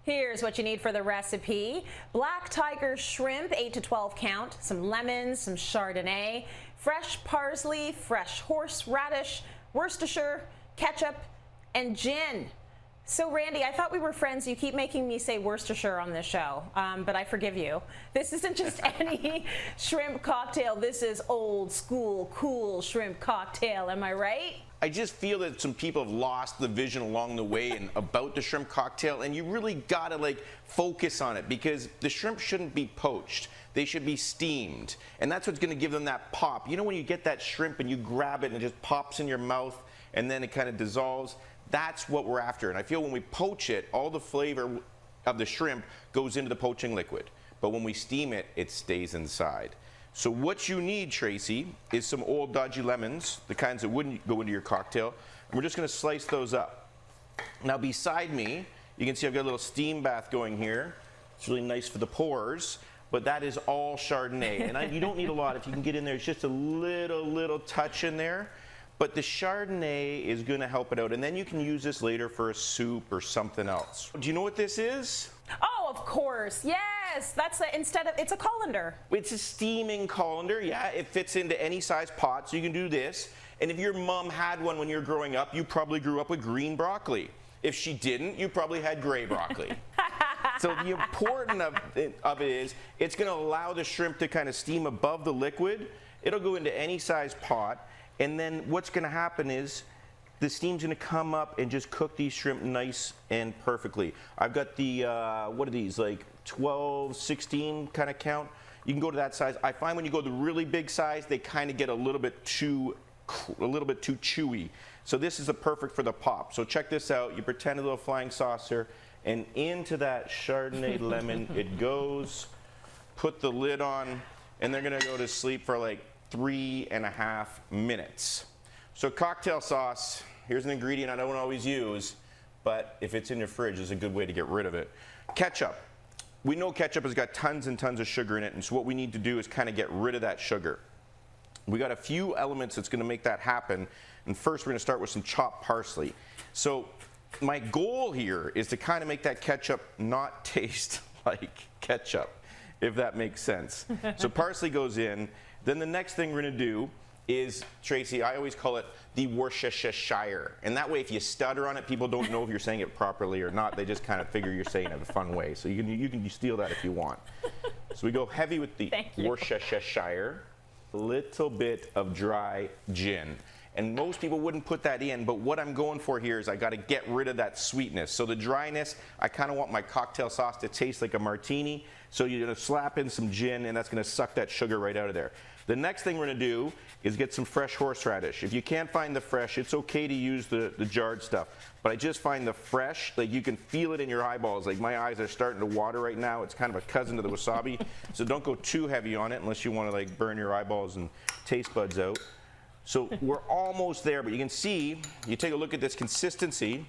Here's what you need for the recipe. Black tiger shrimp, 8 to 12 count, some lemons, some Chardonnay, fresh parsley, fresh horseradish, Worcestershire, ketchup, and gin. So Randy, I thought we were friends. You keep making me say Worcestershire on this show, but I forgive you. This isn't just any shrimp cocktail. This is old school, cool shrimp cocktail. Am I right? I just feel that some people have lost the vision along the way and about the shrimp cocktail, and you really gotta like focus on it because the shrimp shouldn't be poached. They should be steamed, and that's what's gonna give them that pop. You know when you get that shrimp and you grab it and it just pops in your mouth and then it kind of dissolves? That's what we're after, and I feel when we poach it, all the flavor of the shrimp goes into the poaching liquid, but when we steam it, it stays inside. So what you need, Tracy, is some old dodgy lemons, the kinds that wouldn't go into your cocktail, and we're just gonna slice those up. Now beside me, you can see I've got a little steam bath going here. It's really nice for the pores, but that is all Chardonnay, and you don't need a lot. If you can get in there, it's just a little touch in there, but the Chardonnay is gonna help it out, and then you can use this later for a soup or something else. Do you know what this is? Oh, of course, yes. That's it's a colander. It's a steaming colander, yeah. It fits into any size pot, so you can do this. And if your mom had one when you were growing up, you probably grew up with green broccoli. If she didn't, you probably had gray broccoli. So the important of it is, it's gonna allow the shrimp to kind of steam above the liquid. It'll go into any size pot, and then what's gonna happen is, the steam's gonna come up and just cook these shrimp nice and perfectly. I've got the, what are these, like 12, 16 kind of count. You can go to that size. I find when you go to the really big size, they kind of get a little bit too chewy. So this is the perfect for the pop. So check this out. You pretend a little flying saucer, and into that Chardonnay lemon it goes. Put the lid on, and they're gonna go to sleep for like 3.5 minutes. So cocktail sauce, here's an ingredient I don't always use, but if it's in your fridge, it's a good way to get rid of it. Ketchup. We know ketchup has got tons and tons of sugar in it, and so what we need to do is kind of get rid of that sugar. We got a few elements that's gonna make that happen, and first we're gonna start with some chopped parsley. So my goal here is to kind of make that ketchup not taste like ketchup, if that makes sense. So parsley goes in. Then the next thing we're gonna do is, Tracy, I always call it the Worcestershire. And that way, if you stutter on it, people don't know if you're saying it properly or not. They just kind of figure you're saying it in a fun way. So you can steal that if you want. So we go heavy with the Worcestershire. A little bit of dry gin. And most people wouldn't put that in, but what I'm going for here is I got to get rid of that sweetness. So the dryness, I kind of want my cocktail sauce to taste like a martini. So you're going to slap in some gin, and that's going to suck that sugar right out of there. The next thing we're going to do is get some fresh horseradish. If you can't find the fresh, it's okay to use the jarred stuff. But I just find the fresh, like you can feel it in your eyeballs. Like my eyes are starting to water right now. It's kind of a cousin to the wasabi. So don't go too heavy on it unless you want to like burn your eyeballs and taste buds out. So we're almost there, but you can see, you take a look at this consistency,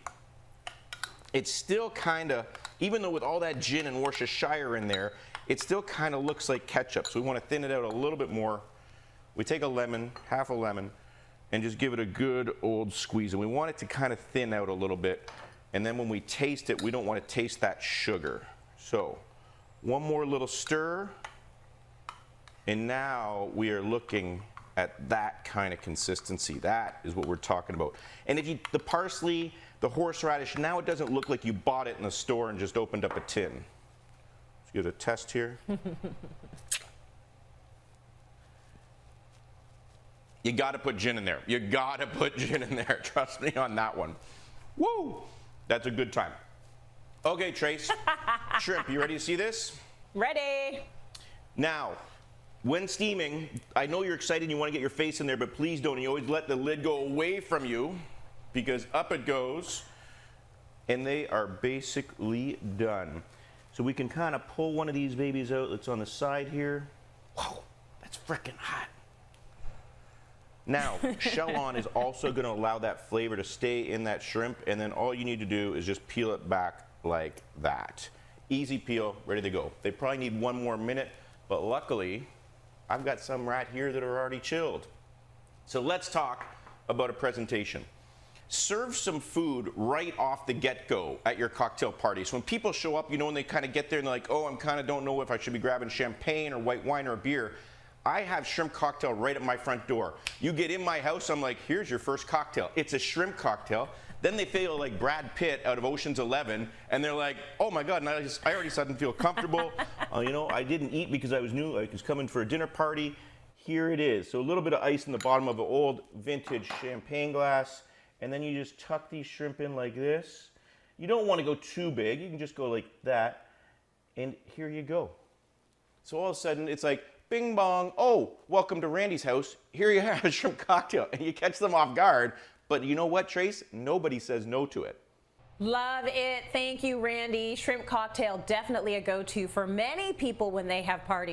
it's still kind of, even though with all that gin and Worcestershire in there, it still kind of looks like ketchup. So we want to thin it out a little bit more. We take a lemon, half a lemon, and just give it a good old squeeze. And we want it to kind of thin out a little bit. And then when we taste it, we don't want to taste that sugar. So one more little stir, and now we are looking at that kind of consistency. That is what we're talking about. And if the parsley, the horseradish, now it doesn't look like you bought it in the store and just opened up a tin. Let's give it a test here. You got to put gin in there. You got to put gin in there. Trust me on that one. Woo! That's a good time. Okay, Trace. Shrimp, you ready to see this? Ready. Now, when steaming, I know you're excited and you want to get your face in there, but please don't. You always let the lid go away from you because up it goes, and they are basically done. So we can kind of pull one of these babies out that's on the side here. Whoa, that's freaking hot. Now, shell on is also going to allow that flavor to stay in that shrimp, and then all you need to do is just peel it back like that. Easy peel, ready to go. They probably need one more minute, but luckily, I've got some right here that are already chilled. So let's talk about a presentation. serve some food right off the get-go at your cocktail party. So when people show up, you know, when they kind of get there and they're like, oh, I'm kind of don't know if I should be grabbing champagne or white wine or a beer. I have shrimp cocktail right at my front door. You get in my house, I'm like, here's your first cocktail. It's a shrimp cocktail. Then they feel like Brad Pitt out of Ocean's 11, and they're like, oh my God, and I already didn't feel comfortable. You know, I didn't eat because I was new, I was coming for a dinner party. Here it is. So a little bit of ice in the bottom of an old vintage champagne glass. And then you just tuck these shrimp in like this. You don't want to go too big. You can just go like that. And here you go. So all of a sudden, it's like, bing bong. Oh, welcome to Randy's house. Here you have a shrimp cocktail. And you catch them off guard. But you know what, Trace? Nobody says no to it. Love it. Thank you, Randy. Shrimp cocktail, definitely a go-to for many people when they have parties.